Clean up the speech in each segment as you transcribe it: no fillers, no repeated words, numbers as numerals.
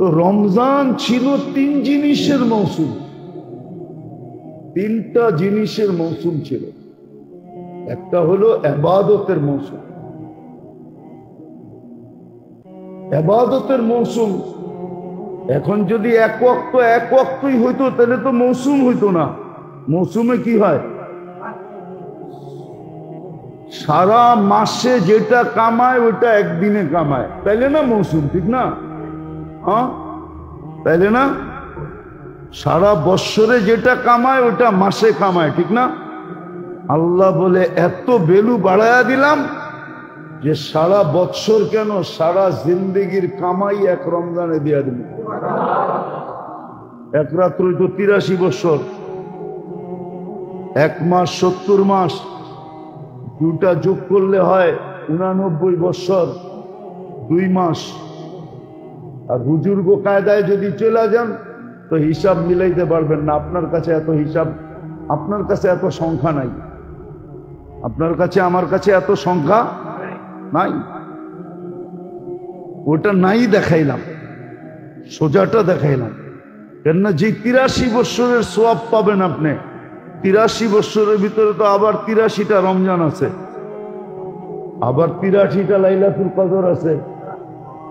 তো রমজান ছিল তিন জিনিসের মৌসুম, তিনটা জিনিসের মৌসুম ছিল। একটা হলো ইবাদতের মৌসুম, ইবাদতের মৌসুম। এখন যদি এক ওয়াক্তই হইতো তাহলে তো মৌসুম হইতো না। মৌসুমে কি হয়, সারা মাসে যেটা কামায় ওইটা একদিনে কামায়, তাইলে না মৌসুম, ঠিক না? হ্যাঁ, তাইলে না? সারা বৎসরে যেটা কামায় ওটা মাসে কামায়, ঠিক না? আল্লাহ বলে এত ভ্যালু বাড়ায়া দিলাম যে সারা বৎসর কেন, সারা জিন্দেগির কামাই এক রমজানে দিয়া দিল। এক রাত্রই তো 83 বৎসর, এক মাস 70 মাস, দুটা যোগ করলে হয় 89 বৎসর 2 মাস। আর বুজুর্গ কায়দায় যদি চলে যান তো হিসাব মিলাইতে পারবেন না। আপনার কাছে এত হিসাব, আপনার কাছে এত সংখ্যা নাই, আপনার কাছে আমার কাছে এত সংখ্যা নাই। ওটা নাই দেখাইলাম, সোজাটা দেখাইলাম। কেননা যে 83 বৎসরের সওয়াব পাবেন আপনি, 83 বৎসরের ভিতরে তো আবার 83টা রমজান আছে, আবার 83টা লাইলাতুল কদর আছে,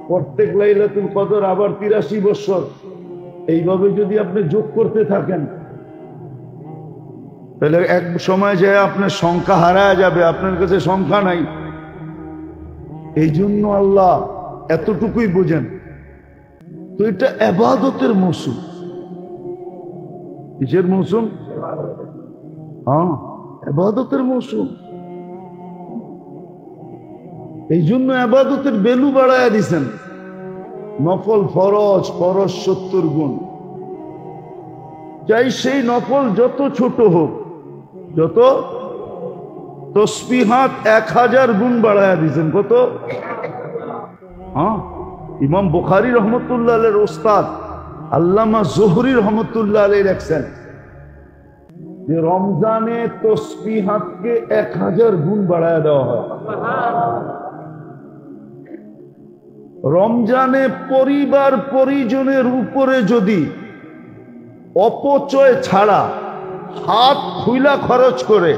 প্রত্যেক লাইলাতুল কদর আবার 83 বৎসর। এইভাবে যদি আপনি যোগ করতে থাকেন তাহলে এক সময় যে আপনার সংখ্যা হারায় যাবে, আপনার কাছে সংখ্যা নাই। এই জন্য আল্লাহ এতটুকুই বোঝেন। তো এটা ইবাদতের মৌসুম। কিসের মৌসুম? হ্যাঁ, ইবাদতের মৌসুম। এই জন্য ইবাদতের ভ্যালু বাড়ায়া দিছেন। নফল ফরজ, ফরজ 70 গুণ, চাই সেই নফল যত ছোট হোক, যত তসবিহাত 1000 গুণ বাড়ায়া দিছেন। কত? হ্যাঁ, ইমাম বুখারী রহমতুল্লাহ আলাইহির ওস্তাদ আল্লামা জোহরী রহমতুল্লাহ আলাইহি লেখছেন যে রমজানে তসবিহাতকে 1000 গুণ বাড়ায়া দেওয়া হয়। রমজানে পরিবার পরিজনের উপরে যদি অপচয় ছাড়া হাত খুইলা খরচ করে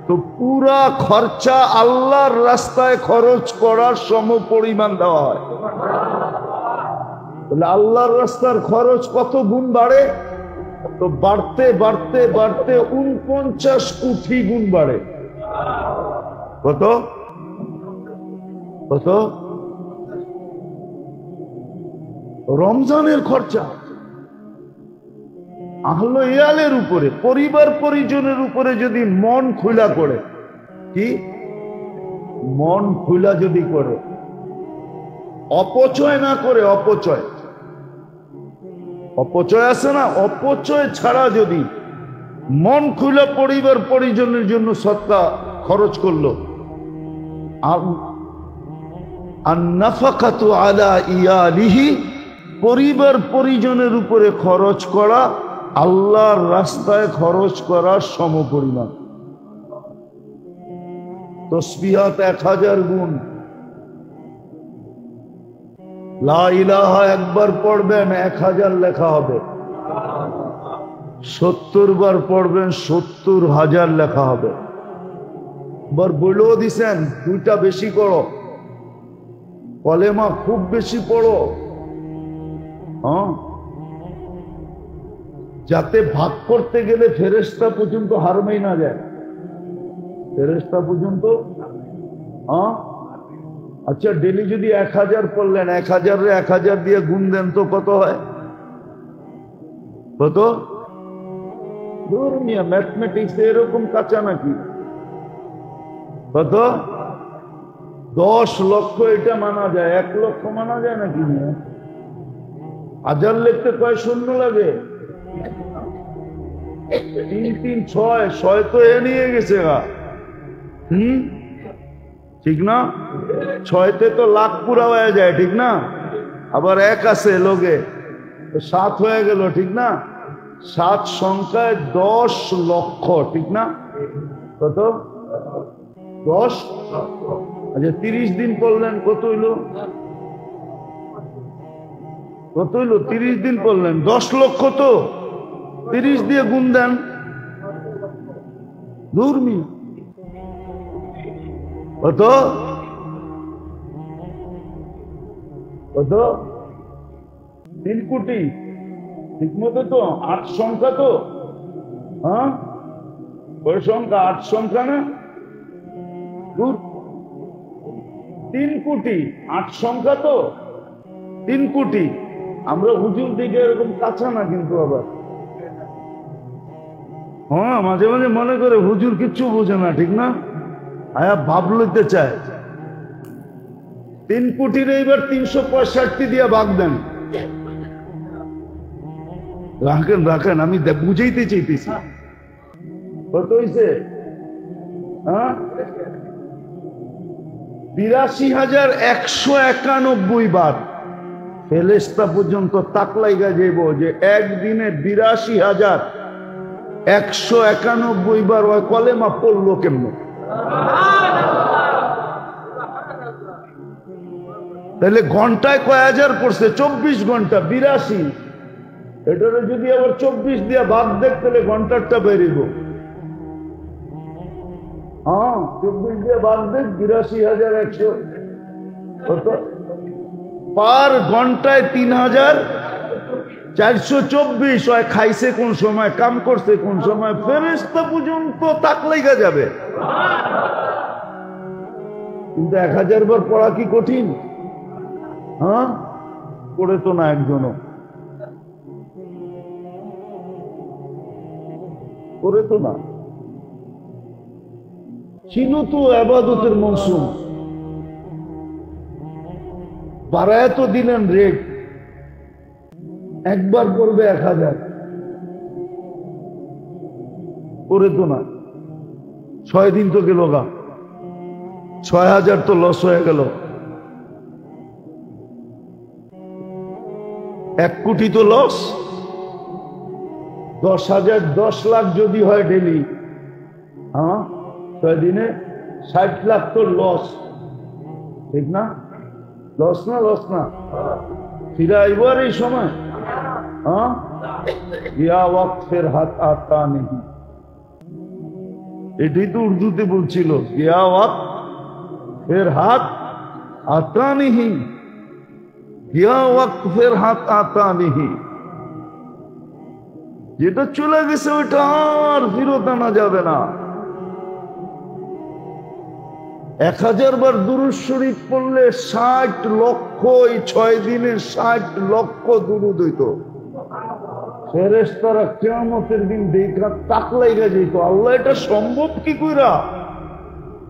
তো পুরা খরচা আল্লাহর রাস্তায় খরচ করার সম পরিমাণ দেওয়া হয়। তাহলে আল্লাহর রাস্তার খরচ কত গুণ বাড়ে? তো বাড়তে বাড়তে বাড়তে 49 কোটি গুণ বাড়ে। কত? কত? রমজানের খরচা আহলে ইয়ালের উপরে, পরিবার পরিজনের উপরে যদি মন খুলা করে, কি মন খুলা যদি করে, অপচয় না করে, অপচয় অপচয় আছে না, অপচয় ছাড়া যদি মন খুলা পরিবার পরিজনের জন্য সদকা খরচ করলো, আন-নাফাকাতু আলা ইয়ালিহি, পরিবার পরিজনের উপরে খরচ করা আল্লাহর রাস্তায় খরচ করার সমপরিমাণ। তসবিহাত 1000 গুণ, লা ইলাহা একবার পড়বেন 1000 লেখা হবে, 70 বার পড়বেন 70,000 লেখা হবে। বার বলেও দিছেন দুইটা বেশি করো, কলেমা খুব বেশি পড়ো, হ্যাঁ, যাতে ভাগ করতে গেলে ফেরেশতা পর্যন্ত হারমেই না যায়, ফেরেশতা পর্যন্ত। হ্যাঁ, আচ্ছা, ডেলি যদি 1000 পড়লেন, 1000 দিয়ে গুণ দেন তো কত হয়? কত? ধর্মীয় ম্যাথমেটিক্স এরকম কাঁচা নাকি? কত? 10 লক্ষ এটা মানা যায়, 1 লক্ষ মানা যায় নাকি? 1000 লিখতে কয় শূন্য লাগে? 3 3 6, 6 তো এ নিয়ে গেছে গা। ঠিক না? 6তে তো লাখ পুরা হয়ে যায়, ঠিক না? আবার 1 আছে লোকে, 7 হয়ে গেল, ঠিক না? 7 সংখ্যায় 10 লক্ষ, ঠিক না? কত? 10। আচ্ছা, 30 দিন পড়লেন, কত হইল? কত হইলো? 30 দিন করলেন, 10 লক্ষ তো 30 দিয়ে গুণ দেন। দুর্মি কত কত? 3 কোটি। ঠিক মতো তো 8 সংখ্যা তো, হ্যাঁ ওই সংখ্যা 8 সংখ্যা না? 3 কোটি 8 সংখ্যা তো, 3 কোটি। আমরা হুজুর দিকে এরকম কাঁচা না কিন্তু আবার, হ্যাঁ মাঝে মাঝে মনে করে হুজুর কিচ্ছু বোঝে না, ঠিক না? আয়া ভাব লইতে চায়। 3 কোটির এইবার 365 দিয়ে ভাগ দেন। রাখেন রাখেন, আমি বুঝাইতে চাইতেছি। কত হয়েছে? হ্যাঁ 82,191 বার। ফেরেশতা পর্যন্ত তাক লাইগা যাইব যে একদিনে 82,191 বার ওই কলেমা পড়লো কেমন? তাহলে ঘন্টায় কয় হাজার পড়ছে? 24 ঘন্টা 82। এটারে যদি আবার 24 দিয়ে ভাগ দেখ তাহলে ঘন্টারটা বেরিব। হ্যাঁ 24 দিয়ে ভাগ দেখ 82,100 কত? পার ঘন্টায় 3,424। হয় খাইছে কোন সময়, কাম করছে কোন সময়, ফেরেশতা পর্যন্ত তাক লাইগা যাবে। কিন্তু 1000 বার পড়া কি কঠিন? হ্যাঁ পড়ে তো না একজনও, করে তো না। ছিল তো ইবাদতের মৌসুম, বাড়ায় তো দিলেন রেট। একবার করবে 1000, করে তো না। 6 দিন তো গেল গা, 6000 তো লস হয়ে গেল। 1 কোটি তো লস। 10,000 10 লাখ যদি হয় ডেলি, হ্যাঁ 6 দিনে 60 লাখ তো লস, ঠিক না? লস না? লস না? ফিরে আইব আর এই সময়। হ্যাঁ ইয়া ওয়াক্ত ফির হাত আতা নেই, এটাই তো উর্দুতে বলছিল, ইয়া ওয়াক্ত ফির হাত আতা নেই, ইয়া ওয়াক্ত ফির হাত আতা নেই। যেটা চলে গেছে ওইটা আর ফিরত আনা যাবে না। 1000 বার দুরূদ শরীফ পড়লে 60 লক্ষ, এই 6 দিনে 60 লক্ষ দুরূদ হইতো। ফেরেশতারা কিয়ামতের দিন দেখা তাক লাইগা যেত, আল্লাহ এটা সম্ভব কি কইরা?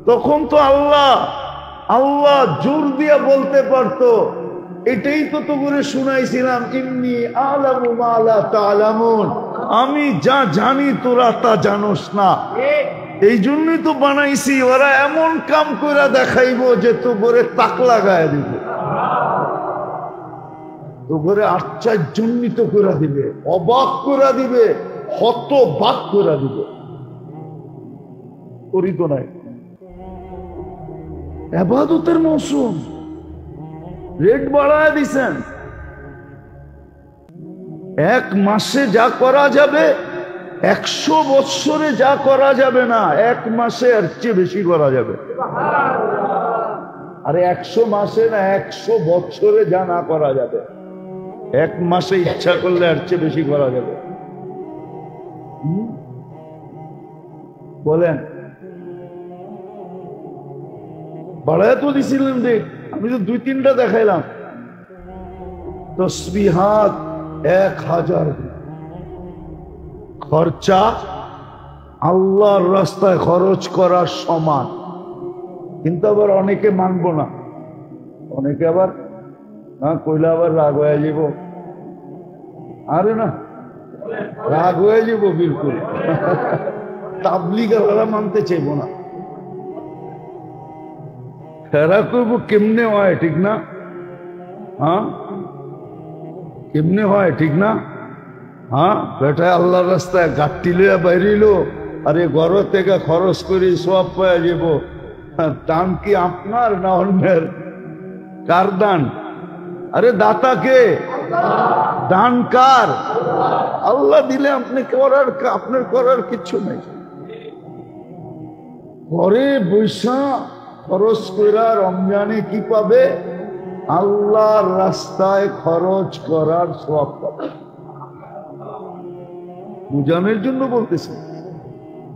তখন তো আল্লাহ জোর দিয়া বলতে পারতো, এটাই তো করে শুনাইছিলাম, ইন্নী আ'লামু মা লা তা'লামুন, আমি যা জানি তোরা তা জানোস না। এই জন্যই তো বানাইছি, ওরা এমন কাম করে দেখাইবো যে তো করে তাক লাগায় দিব, তো করে আশ্চর্যান্বিত করে দিবে, অবাক করে দিবে, হতবাক করে দিবে। করি তো নাই। ইবাদতের মৌসুম, রেট বাড়ায় দিছেন। 1 মাসে যা করা যাবে 100 বৎসরে যা করা যাবে না, 1 মাসে এর চেয়ে বেশি করা যাবে। আরে 100 মাসে না, 100 বৎসরে যা না করা যাবে 1 মাসে ইচ্ছা করলে এর চেয়ে বেশি করা যাবে। বলেন বাড়ায় তো দিছিলেন দেখ, আমি তো 2-3টা দেখাইলাম। তসবিহাত 1000, খরচা আল্লাহর রাস্তায় খরচ করার সমান। কিন্তু আবার অনেকে মানবো না, অনেকে আবার না কইলে আবার রাগ হয়ে যাব। আরে না রাগ হয়ে যাব, বিলকুল তাবলীগওয়ালা মানতে চাইব না। এরা কইব কেমনে হয়, ঠিক না? হ্যাঁ কেমনে হয়, ঠিক না? হ্যাঁ বেটা আল্লাহর রাস্তায় গাঠটি লইয়া বাইরিল, আরে ঘর থেকে খরচ করি সব পাওয়া যাব। দান কি আপনার না অন্যের? কার দান? আরে দাতা কে? দান কার? আল্লাহ দিলে আপনি করার, আপনার করার কিছু নাই। ঘরে বৈশা খরচ করা রমজানে কি পাবে? আল্লাহর রাস্তায় খরচ করার সওয়াব পাবে। বুঝানোর জন্য বলতেছে।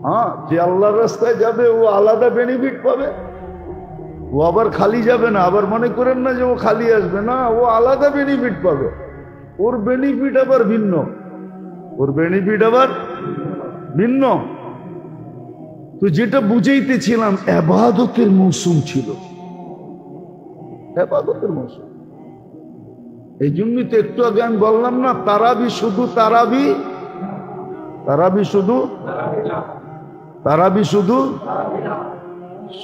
হ্যাঁ, যে আল্লাহর রাস্তায় যাবে ও আলাদা বেনিফিট পাবে। ও আবার খালি যাবে না, আবার মনে করেন না যে ও খালি আসবে না, ও আলাদা বেনিফিট পাবে। ওর বেনিফিট আবার ভিন্ন, ওর বেনিফিট আবার ভিন্ন। তো যেটা বুঝাইতেছিলাম, ইবাদতের মৌসুম ছিল, ইবাদতের মৌসুম। এই জন্যই তো একটু আগে আমি বললাম না, তারাবি শুধু তারাবি, তারাবি শুধু, তারাবি শুধু,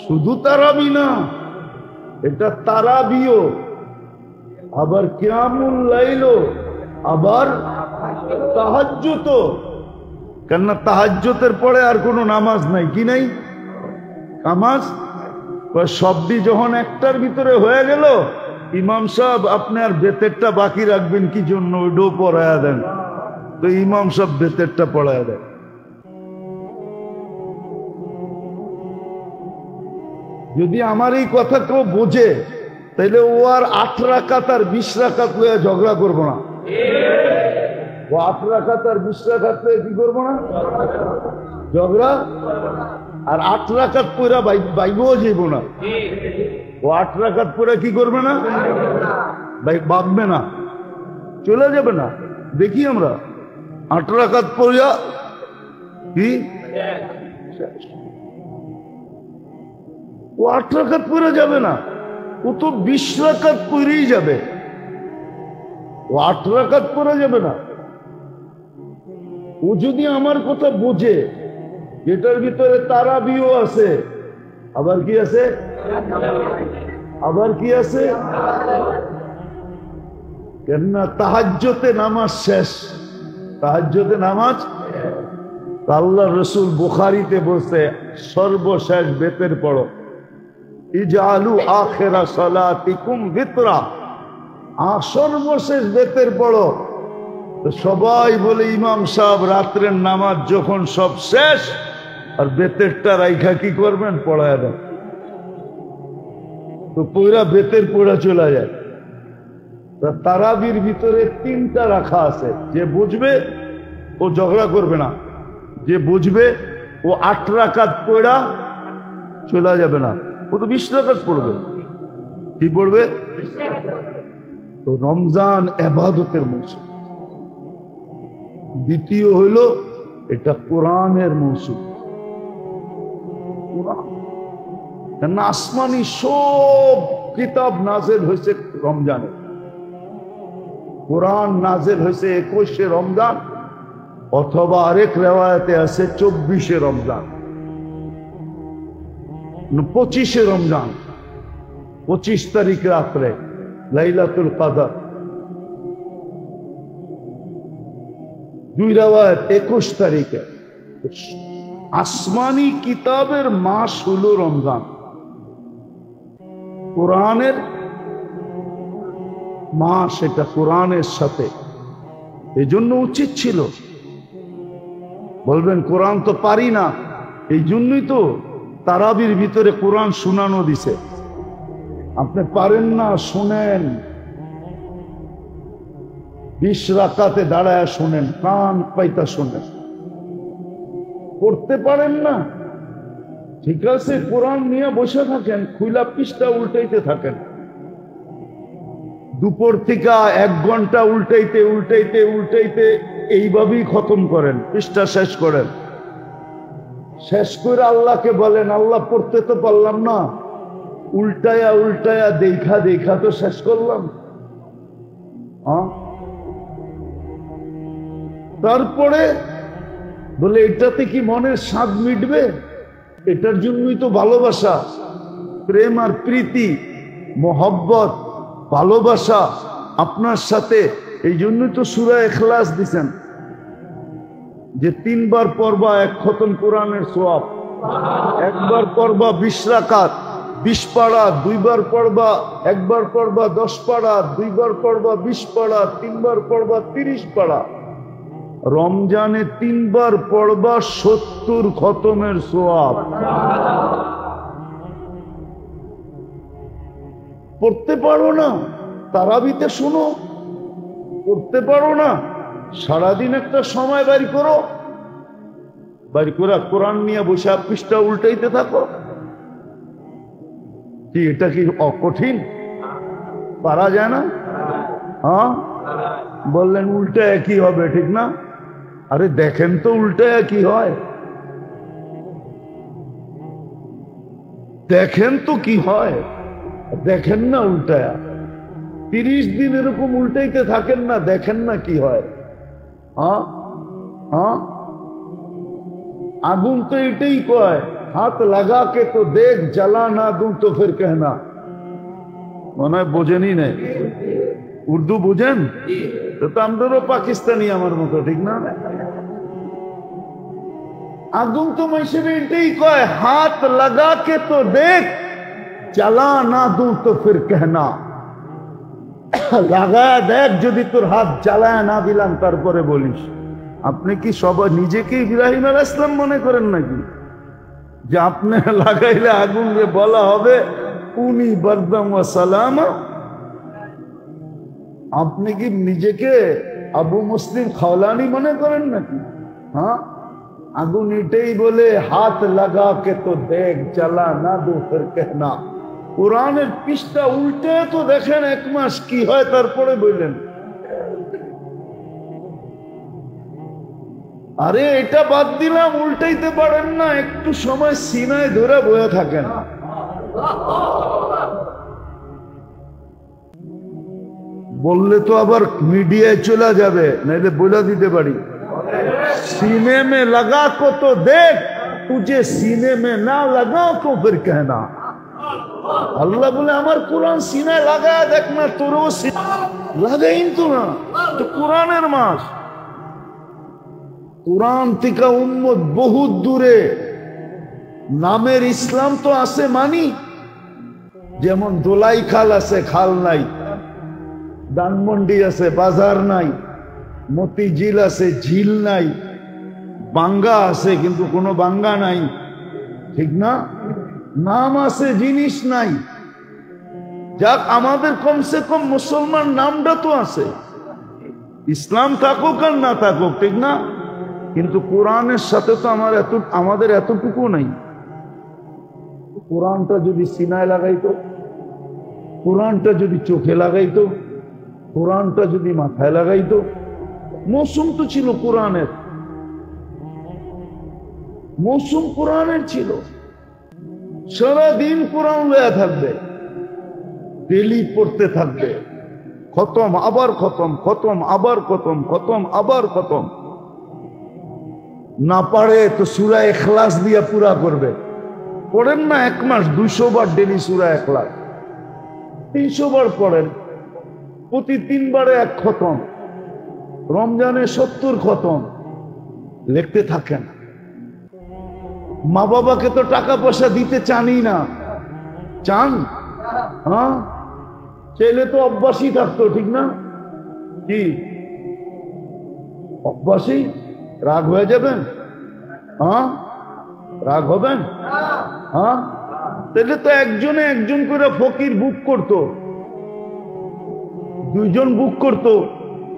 শুধু তারাবি না, এটা তারাবিও, আবার কিয়ামুল লাইলও, আবার তাহাজ্জুদও। কেননা তাহাজ্জুদের পরে আর কোনো নামাজ নাই, কি নাই? নামাজ। সবটি যখন একটার ভিতরে হয়ে গেল, ইমাম সাহেব আপনার বেতেরটা বাকি রাখবেন কি জন্য? ওইটাও পড়ায়া দেন। তো ইমাম সাহেব বেতেরটা পড়ায়া দেন। যদি আমার এই কথা কেউ বোঝে, তাইলে ও আর 8 রাকাত আর 20 রাকাত লইয়া ঝগড়া করবো না। ও 8 রাকাত আর 20 রাকাত লইয়া কি করবো না? ঝগড়া। আর 8 রাকাত পড়া বাইবও যাইব না। ও 8 রাকাত পড়া কি করবে না? ভাববে না, চলে যাবে না। দেখি আমরা 8 রাকাত পড়া কি, ও 8 রাকাত পড়ে যাবে না, ও তো 20 রাকাত পড়েই যাবে। ও 8 রাকাত পড়ে যাবে না। ও যদি আমার কথা বোঝে, যেটার ভিতরে তারাবিও আছে, আবার কি আছে? আবার কি আছে? কেননা তাহাজ্জুদে নামাজ শেষ, তাহাজ্জুদে নামাজ। আল্লাহ রসুল বুখারীতে বলছে, সর্বশেষ বেতের পড়ো, ইজআলু আখিরা সালাতিকুম বিতরা, সর্বশেষ বেতের পড়ো। তো সবাই বলে, ইমাম সাহেব রাত্রের নামাজ যখন সব শেষ, আর বেতেরটা রাইখা কি করবেন? পড়ায় দেন। তো পুরা বেতের পড়া চলে যায়। তারাবির ভিতরে 3টা রাখা আছে। যে বুঝবে ও ঝগড়া করবে না, যে বুঝবে ও 8 রাকাত পড়া চলে যাবে না, ও তো 20 রাকাত পড়বে। কি পড়বে? তো রমজান ইবাদতের মৌসুম। দ্বিতীয় হইল এটা কোরআনের মৌসুম। কোরআন, আসমানি সব কিতাব নাজেল হয়েছে রমজানে। কোরআন নাজেল হয়েছে 21শে রমজান, অথবা আরেক রেওয়ায়াতে আছে 24শে রমজান, 25শে রমজান, 25 তারিখ রাত্রে লাইলাতুল কদর। 2 রেওয়ায়াত 21 তারিখে। আসমানি কিতাবের মাস হলো রমজান, কোরআনের মাস, এটা কোরআনের সাথে। এই জন্য উচিত ছিল, বলবেন কোরআন তো পারি না, এই জন্যই তো তারাবির ভিতরে কোরআন শোনানো দিছে। আপনি পারেন না, শুনেন, 20 রাকাতে দাঁড়ায় শুনেন, কান পাইতা শুনেন। পড়তে পারেন না, ঠিক আছে, কোরআন নিয়ে বসে থাকেন, খুইলা পৃষ্ঠা উল্টাইতে থাকেন। দুপুর থেকে 1 ঘন্টা উল্টাইতে উল্টাইতে উল্টাইতে এইভাবেই খতম করেন, পৃষ্ঠা শেষ করেন। শেষ করে আল্লাহকে বলেন, আল্লাহ পড়তে তো পারলাম না, উল্টায়া উল্টায়া দেখা দেখা তো শেষ করলাম। তারপরে বলে, এটাতে কি মনের স্বাদ মিটবে? এটার জন্যই তো ভালোবাসা, প্রেম আর প্রীতি, মোহব্বত, ভালোবাসা আপনার সাথে। এই জন্যই তো সূরা ইখলাস দিছেন, যে 3 বার পড়বা 1 খতম কোরআনের সওয়াব, 1 বার পড়বা 20 রাকাত, 20 পারা 2 বার পড়বা, 1 বার পড়বা 10 পারা, 2 বার পড়বা 20 পারা, 3 বার পড়বা 30 পারা। রমজানে 3 বার পড়বা 70 খতমের সওয়াব। পড়তে পারো না, তারাবিতে শোনো। পড়তে পারো না, সারাদিন একটা সময় বের করো, বের করে কোরআন নিয়ে বসে পৃষ্ঠা উল্টাইতে থাকো। কি এটা কি অকঠিন? পারা যায় না? হ্যাঁ, বললেন উল্টা একই হবে, ঠিক না? আরে দেখেন তো উল্টা একই হয়, দেখেন তো কি হয়, দেখেন না উল্টায়া। 30 দিন এরকম উল্টাইতে থাকেন না, দেখেন না কি হয়। হ্যাঁ হ্যাঁ, আগুন তো এটাই কয়, হাত লাগা কে তো দেখ, জ্বালা না दूं তো ফির कहना। মনে হয় বোঝেনই নাই, উর্দু বোঝেন তো? আমরাও পাকিস্তানি আমার মতো, ঠিক না? আগুন তো হিসেবে এটাই কয়, হাত লাগা কে তো দেখ, জ্বালা না दूं তো ফির कहना। লাগায়া দেখ, যদি তোর হাত জ্বালায় না দিলাম তারপরে বলিস। আপনি কি সবাই নিজেকে ইব্রাহিম আলাইহিস সালাম মনে করেন নাকি যে আপনি লাগাইলে আগুনকে বলা হবে উনি বরদম ওয়া সালাম? আপনি কি নিজেকে আবু মুসলিম খাওলানি মনে করেন নাকি? হ্যাঁ, আগুন এটাই বলে, হাত লাগা কে তো দেখ, জ্বালা না দো ফির कहना। কোরআনের পৃষ্ঠা উল্টে তো দেখেন 1 মাস কি হয়, তারপরে বললেন। আরে এটা বাদ দিলাম, উল্টাইতে পারেন না, একটু সময় সিনায় ধরে বয়ে থাকেন। বললে তো আবার মিডিয়ায় চলে যাবে, নাইলে বলে দিতে পারি, सीने में लगा को तो देख, तुझे सीने में ना लगा तो फिर कहना। আল্লাহ বলে আমার কোরআন সিনায় লাগায় দেখ না, তোরও লাগাইন তো না, তো কোরআনের মাস। কোরআন থেকে উম্মত বহুত দূরে, নামের ইসলাম তো আছে মানি, যেমন দোলাই খাল আছে, খাল নাই। ধানমন্ডি আছে, বাজার নাই। মতিঝিল আছে, ঝিল নাই। বাঙ্গা আছে, কিন্তু কোনো বাঙ্গা নাই, ঠিক না? নাম আছে, জিনিস নাই। যাক, আমাদের কমসে কম মুসলমান নামটা তো আছে। ইসলাম থাকুক আর না থাকুক, ঠিক না? কিন্তু কোরআনের সাথে তো আমাদের এতটুকু নাই। কোরআনটা যদি সিনায় লাগাইতো, কোরআনটা যদি চোখে লাগাইতো, কোরআনটা যদি মাথায় লাগাইতো। মৌসুম তো ছিল কোরআনের, মৌসুম কোরআনের ছিল। সারাদিন কোরআন লয়া থাকবে, ডেলি পড়তে থাকবে, খতম আবার খতম, খতম আবার খতম, খতম আবার খতম। না পারে তো সূরা ইখলাস দিয়ে পুরা করবে। পড়েন না 1 মাস 200 বার ডেলি সূরা ইখলাস, 300 বার পড়েন, প্রতি 3 বারে 1 খতম। রমজানে 70 খতম লিখতে থাকেন। মা বাবাকে তো টাকা পয়সা দিতে চানই না, চান? হ্যাঁ, ছেলে তো অভ্যাসই থাকতো, ঠিক না? কি অভ্যাসই? রাগ হয়ে যাবেন? হ্যাঁ, রাগ হবেন? হ্যাঁ, তাহলে তো একজনে একজন করে ফকির বুক করতো, 2 জন বুক করতো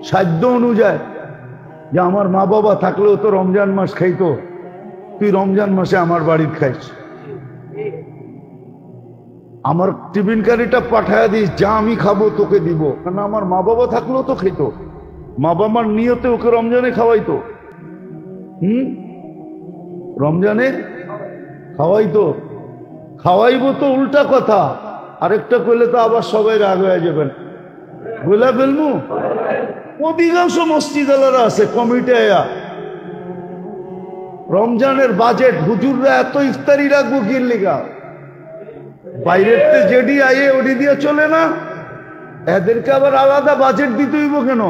সাধ্য অনুযায়ী, যে আমার মা বাবা থাকলেও তো রমজান মাস খাইতো, তুই রমজান মাসে আমার বাড়ির খাইস, আমার টিফিন কারিটা পাঠায় দিস, যা আমি খাবো তোকে দিব। কারণ আমার মা বাবা থাকলেও তো খেত, মা বাবার নিয়তে ওকে রমজানে খাওয়াইতো। রমজানে খাওয়াইতো, খাওয়াইবো তো উল্টা কথা, আরেকটা করলে তো আবার সবাই রাগ হয়ে যাবেন। বলে ফেলবো, অধিকাংশ মসজিদ আলারা আছে কমিটি, রমজানের বাজেট হুজুররা এত ইফতারি রাখবো কি লিগা? বাইরের যেডি আইয়ে ওডি দিয়ে চলে না, এদেরকে আবার আলাদা বাজেট দিতে হইব কেন?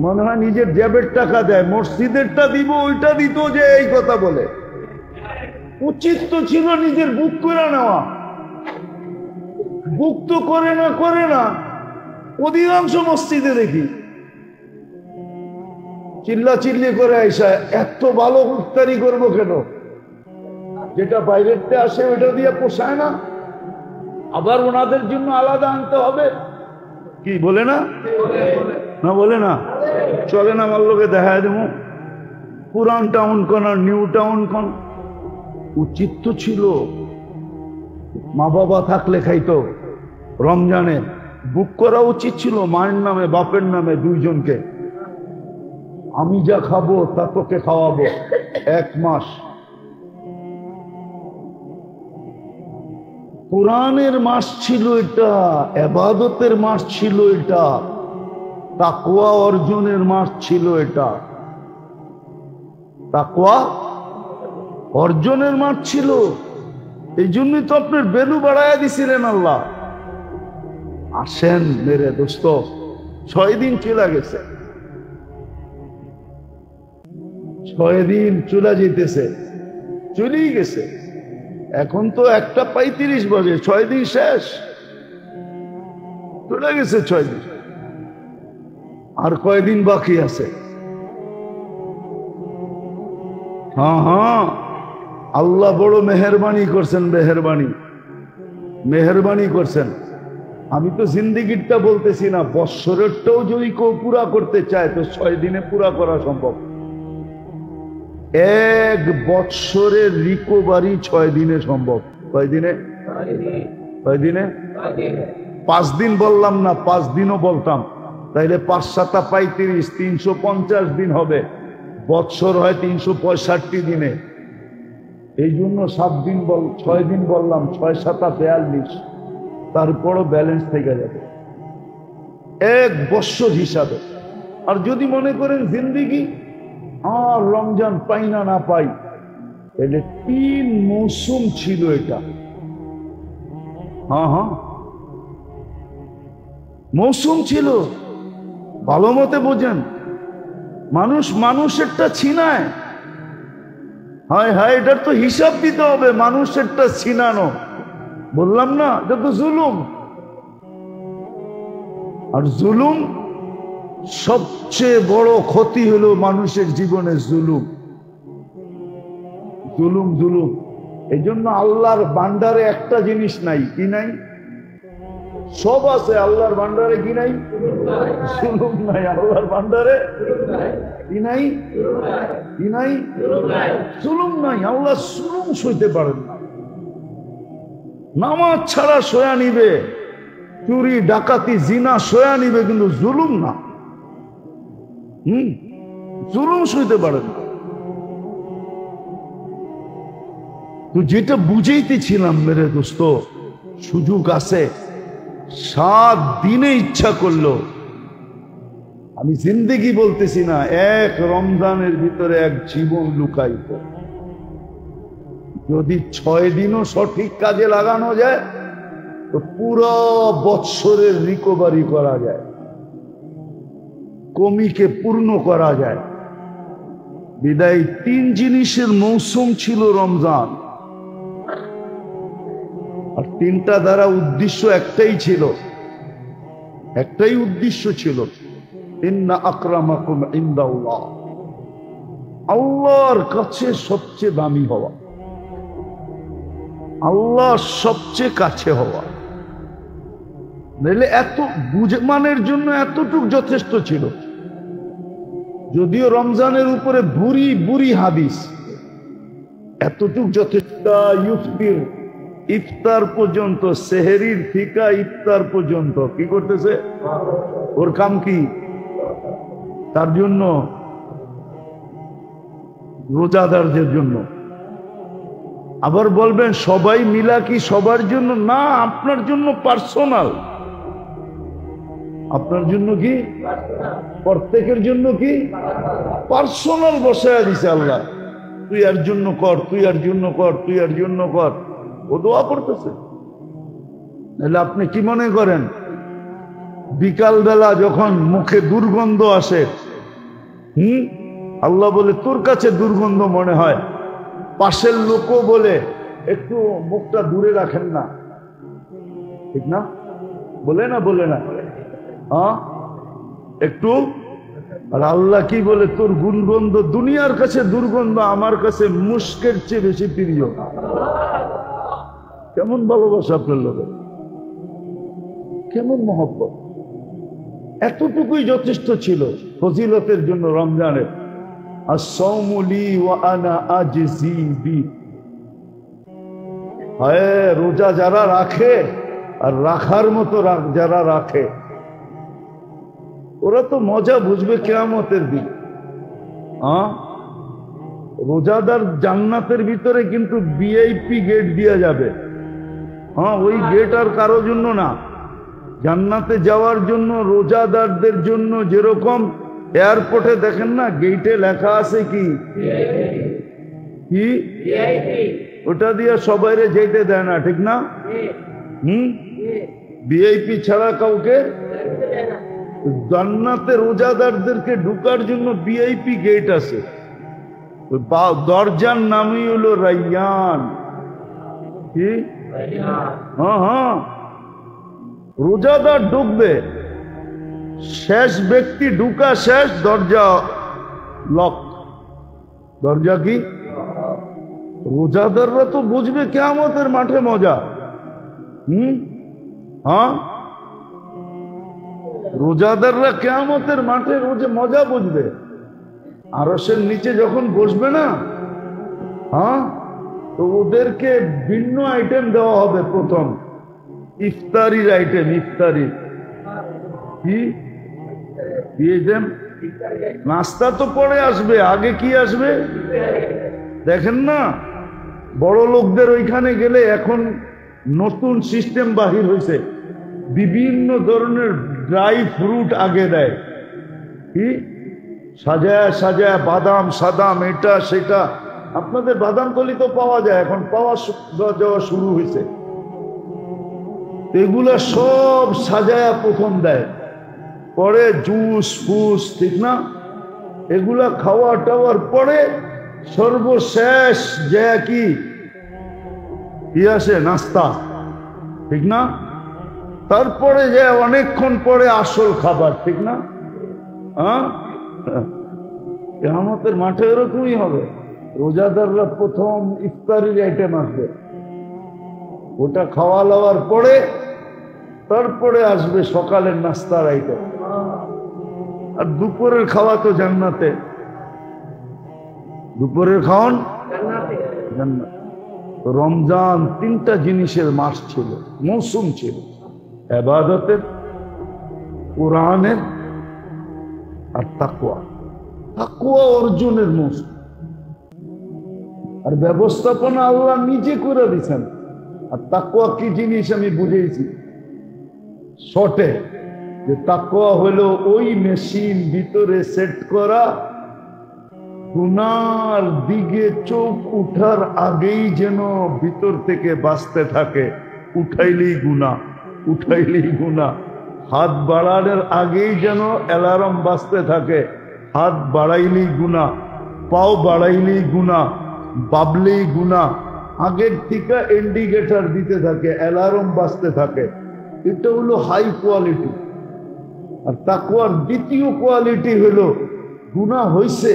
মনে হয় নিজের জেবের টাকা দেয়, মসজিদেরটা দিব, ওইটা দিত যে এই কথা বলে। উচিত তো ছিল নিজের বুক করে নেওয়া, বুক তো করে না অধিকাংশ মসজিদে দেখি চিল্লা চিল্লি করে আইসা এত ভালো ইফতারি করবো কেন? যেটা বাইরেতে আসে ওটা দিয়ে পোষায় না, আবার ওনাদের জন্য আলাদা আনতে হবে। কি বলে না? না বলে না? চলে না আমার লোকে দেখা দেবো পুরান টাউন কোন আর নিউ টাউন কোন। উচিত তো ছিল মা বাবা থাকলে খাইতো রমজানে বুক করা উচিত ছিল মায়ের নামে বাপের নামে দুইজনকে। আমি যা খাবো তা তোকে খাওয়াবো 1 মাস। কোরআনের মাস ছিল এটা, ইবাদতের মাস ছিল এটা, তাকওয়া অর্জনের মাস ছিল এটা, তাকওয়া অর্জনের মাস ছিল। এই জন্যই তো আপনার ভ্যালু বাড়াইয়া দিছিলেন আল্লাহ। আসেন মেরে দোস্ত, 6 দিন চলে গেছে, 6 দিন চলে যেতেছে, চলেই গেছে। এখন তো 1:35 বাজে, 6 দিন শেষ, চলে গেছে 6 দিন। আর কয়দিন বাকি আছে? হ্যাঁ, আল্লাহ বড় মেহেরবানি করছেন, মেহেরবানি করছেন। আমি তো জিন্দিগিরটা বলতেছি না, বৎসরেরটাও যদি কেউ পুরা করতে চায় তো 6 দিনে পুরা করা সম্ভব। 1 বৎসরের রিকভারি 6 দিনে সম্ভব। কয় দিনে? 5 দিন বললাম না, 5 দিনও বলতাম তাইলে 5 7 35, 350 দিন হবে। বৎসর হয় 365 দিনে, এই জন্য 6 দিন বললাম, 6 7 42, তারপরও ব্যালেন্স থেকে যাবে 1 বৎসর হিসাবে। আর যদি মনে করেন জিন্দিগি আর রমজান পাই না পাই, এটা 3 মৌসুম ছিল এটা। হ্যাঁ, মৌসুম ছিল, ভালো মতে বোঝেন। মানুষেরটা ছিনায়, হায় এটার তো হিসাব দিতে হবে। মানুষেরটা ছিনানো, বললাম না, এটা তো জুলুম। আর জুলুম সবচেয়ে বড় ক্ষতি হলো মানুষের জীবনে জুলুম। এই জন্য আল্লাহর ভান্ডারে একটা জিনিস নাই। কি নাই? সব আছে আল্লাহর ভান্ডারে। কি নাই? জুলুম নাই আল্লাহর ভান্ডারে। কি নাই? জুলুম নাই। আল্লাহ জুলুম সইতে পারেন না। নামাজ ছাড়া সয়া নিবে, চুরি ডাকাতি জিনা সয়া নিবে, কিন্তু জুলুম না। জুলুম সইতে পারেন না। তো যেটা বুঝাইতেছিলাম মেরে দোস্ত, সুযোগ আছে, 7 দিনে ইচ্ছা করলো, আমি জিন্দেগি বলতেছি না, 1 রমজানের ভিতরে 1 জীবন লুকাইত। যদি 6 দিনও সঠিক কাজে লাগানো যায় তো পুরো বৎসরের রিকভারি করা যায়, কমিকে পূর্ণ করা যায়। বিদায় 3 জিনিসের মৌসুম ছিল রমজান। আর 3টা দ্বারা উদ্দেশ্য একটাই ছিল, ইন্না আকরামাকুম ইনদাল্লাহ, আল্লাহর কাছে সবচেয়ে দামি হওয়া, আল্লাহ সবচেয়ে কাছে হওয়া। নইলে এত বুঝমানের জন্য এতটুক যথেষ্ট ছিল। যদিও রমজানের উপরে বুড়ি হাদিস, এতটুক যথেষ্ট। ইফতার পর্যন্ত, সেহরির থেকে ইফতার পর্যন্ত কি করতেছে? ওর কাম কি? তার জন্য, রোজাদারদের জন্য। আবার বলবেন সবাই মিলা কি সবার জন্য? না, আপনার জন্য পার্সোনাল। আপনার জন্য কি? প্রত্যেকের জন্য কি? পার্সোনাল বসায় দিছে আল্লাহ। তুই এর জন্য কর, তুই এর জন্য কর, তুই এর জন্য কর। ও দোয়া করতেছে। তাহলে আপনি কি মনে করেন বিকাল বেলা যখন মুখে দুর্গন্ধ আসে, আল্লাহ বলে তোর কাছে দুর্গন্ধ মনে হয়, পাশের লোকও বলে একটু মুখটা দূরে রাখেন না, ঠিক না? বলে না, বলে না? হ্যাঁ, একটু। আর আল্লাহ কি বলে, তোর গুণগন্ধ দুনিয়ার কাছে দুর্গন্ধ, আমার কাছে মুস্কের চেয়ে বেশি প্রিয়। কেমন ভালোবাসা আপনার লোকের, কেমন মহব্বত! এতটুকুই যথেষ্ট ছিল ফজিলতের জন্য রমজানের। as-sawmu li wa ana ajzi bi। হ্যাঁ, রোজা যারা রাখে আর রাখার মতো যারা রাখে, ওরা তো মজা বুঝবে কিয়ামতের দিন। রোজাদার জান্নাতের ভিতরে কিন্তু ভিআইপি গেট দিয়া যাবে। ওই গেট আর কারো জন্য না, জান্নাতে যাওয়ার জন্য রোজাদারদের জন্য। যেরকম এয়ারপোর্টে দেখেন না, গেটে লেখা আছে কি কি ওটা দিয়ে সবাইরে যেতে দেয় না, ঠিক না? ভিআইপি ছাড়া কাউকে। জান্নাতে রোজাদারদেরকে ঢুকার জন্য ভিআইপি গেট আছে। দরজার নামই হলো রাইয়ান। কি? হ্যাঁ, রোজাদার ঢুকবে, শেষ ব্যক্তি ঢুকা শেষ, দরজা লক। দরজা কি? রোজাদাররা তো বুঝবে কিয়ামতের মাঠে মজা। হ্যাঁ, রোজাদাররা কিয়ামতের মাঠে মজা বুঝবে। আরশের নিচে যখন বসবে না, তো ওদেরকে ভিন্ন আইটেম দেওয়া হবে। প্রথম ইফতারির আইটেম। ইফতারি কি দিয়েছেন? নাস্তা তো পরে আসবে, আগে কি আসবে দেখেন না? বড় লোকদের ওইখানে গেলে এখন নতুন সিস্টেম বাহির হয়েছে, বিভিন্ন ধরনের ড্রাই ফ্রুট আগে দেয়। কি সাজায় সাজায়, বাদাম সাদাম, এটা সেটা। আপনাদের বাদাম তলি তো পাওয়া যায়, এখন পাওয়া যাওয়া শুরু হয়েছে। এগুলা সব সাজায়া প্রথম দেয়, পরে জুস ফুস, ঠিক না? এগুলা খাওয়া টাওয়ার পরে সর্বশেষ যে কি আসে, নাস্তা, ঠিক না? তারপরে যে অনেকক্ষণ পরে আসল খাবার, ঠিক না? কিয়ামতের মাঠে এরকমই হবে। রোজাদাররা প্রথম ইফতারির আইটেম আসবে, ওটা খাওয়া লওয়ার পরে তারপরে আসবে সকালের নাস্তার আইটেম। আর দুপুরের খাওয়া তো জান্নাতে। দুপুরের খাওয়ান জান্নাত। রমজান তিনটা জিনিসের মাস ছিল, মৌসুম ছিল: ইবাদতের, কোরআনের আর তাকওয়া। তাকওয়া অর্জনের মৌসুম। আর ব্যবস্থাপনা আল্লাহ নিজে করে দিচ্ছেন। আর তাকওয়া কি জিনিস আমি বুঝেছি শর্টে, যে তাকওয়া হলো ওই মেশিন ভিতরে সেট করা, গুনার দিকে চোখ উঠার আগেই যেন ভিতর থেকে বাঁচতে থাকে। উঠাইলেই গুনাহ, উঠাইলেই গুনাহ। হাত বাড়ানোর আগেই যেন অ্যালার্ম বাজতে থাকে, হাত বাড়াইলেই গুনাহ, পাও বাড়াইলেই গুনাহ, বাবলেই গুনাহ। আগের থেকে ইন্ডিকেটর দিতে থাকে, অ্যালার্ম বাজতে থাকে। এটা হলো হাই কোয়ালিটি। আর তাকওয়ার দ্বিতীয় কোয়ালিটি হলো গুনাহ হইছে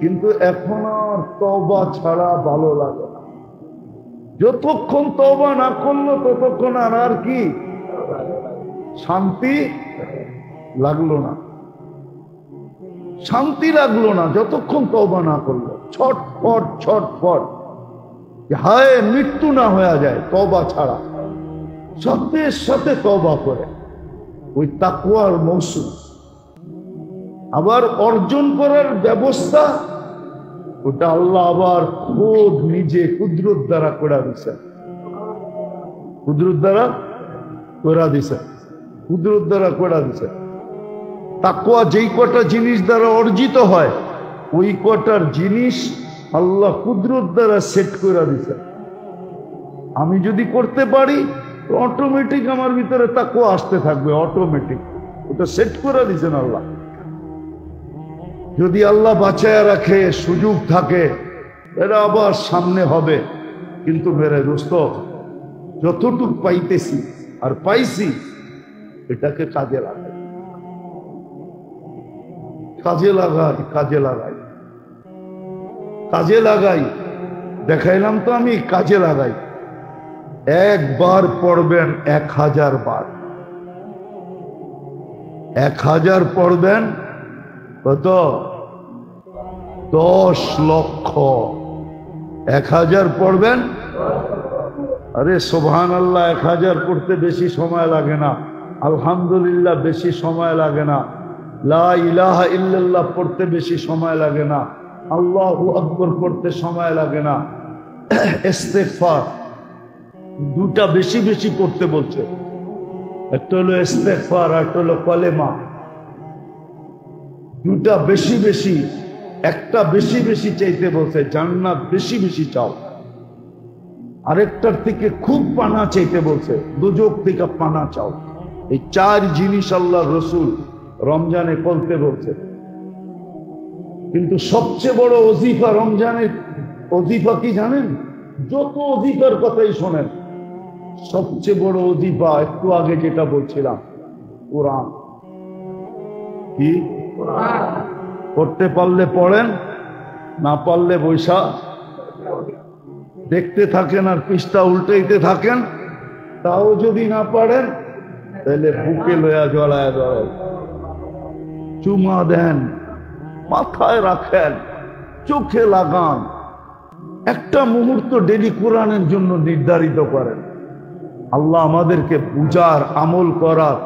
কিন্তু এখন আর তওবা ছাড়া ভালো লাগে না। যতক্ষণ তওবা না করলো ততক্ষণ আর কি শান্তি লাগলো না, শান্তি লাগলো না যতক্ষণ তওবা না করলো। ছটফট ছটফট, হায় মৃত্যু না হয়ে যায় তওবা ছাড়া। সাথে সাথে তওবা করে, ওই তাকওয়ার মৌসুম। আবার অর্জন করার ব্যবস্থা ওটা আল্লাহ আবার খোদ নিজে কুদরত দ্বারা করে দিছে, কুদরত দ্বারা করে দিছে, কুদরত দ্বারা করে দিছে। তাকওয়া যেই কটা জিনিস দ্বারা অর্জিত হয়, ওই কটার জিনিস আল্লাহ কুদরত দ্বারা সেট করে দিছে। আমি যদি করতে পারি তো অটোমেটিক আমার ভিতরে তাকওয়া আসতে থাকবে, অটোমেটিক। ওটা সেট করে দিছেন আল্লাহ। যদি আল্লাহ বাঁচায় রাখে, সুযোগ থাকে, এরা আবার সামনে হবে। কিন্তু মেরে দোস্ত, যতটুক পাইতেছি আর পাইছি, এটাকে কাজে লাগাই, কাজে লাগাই, কাজে লাগাই, কাজে লাগাই। দেখাইলাম তো আমি, কাজে লাগাই। একবার পড়বেন 1000 বার, 1000 পড়বেন কত? 10 লক্ষ। 1000 পড়বেন। আরে সুবহানাল্লাহ, 1000 পড়তে বেশি সময় লাগে না, আলহামদুলিল্লাহ বেশি সময় লাগে না, লা ইলাহা ইল্লাল্লাহ পড়তে বেশি সময় লাগে না, আল্লাহু আকবার পড়তে সময় লাগে না। ইস্তেগফার দুটা বেশি বেশি পড়তে বলছে, একটা হলো ইস্তেগফার আর একটা হলো কলেমা। দুটা বেশি বেশি, একটা বেশি বেশি চাইতে বলছে, জান্নাত বেশি বেশি চাও। আরেকটার থেকে খুব পানা চাইতে বলছে, দুজক থেকে পানা চাও। এই 4 জিনিস আল্লাহ রসুল রমজানে করতে বলছে। কিন্তু সবচেয়ে বড় ওজিফা রমজানের ওজিফা কি জানেন? যত ওজিফার কথাই শোনেন, সবচেয়ে বড় ওজিফা একটু আগে যেটা বলছিলাম, কোরআন। কি পড়তে পারলে পড়েন, না পারলে বৈশা দেখতে থাকেন আর পৃষ্ঠা উল্টাইতে থাকেন। তাও যদি না পারেন তাহলে বুকে লয়া জড়ায় ধরেন, চুমা দেন, মাথায় রাখেন, চোখে লাগান। একটা মুহূর্ত ডেলি কোরআনের জন্য নির্ধারিত করেন। আল্লাহ আমাদেরকে বুঝার, আমল করার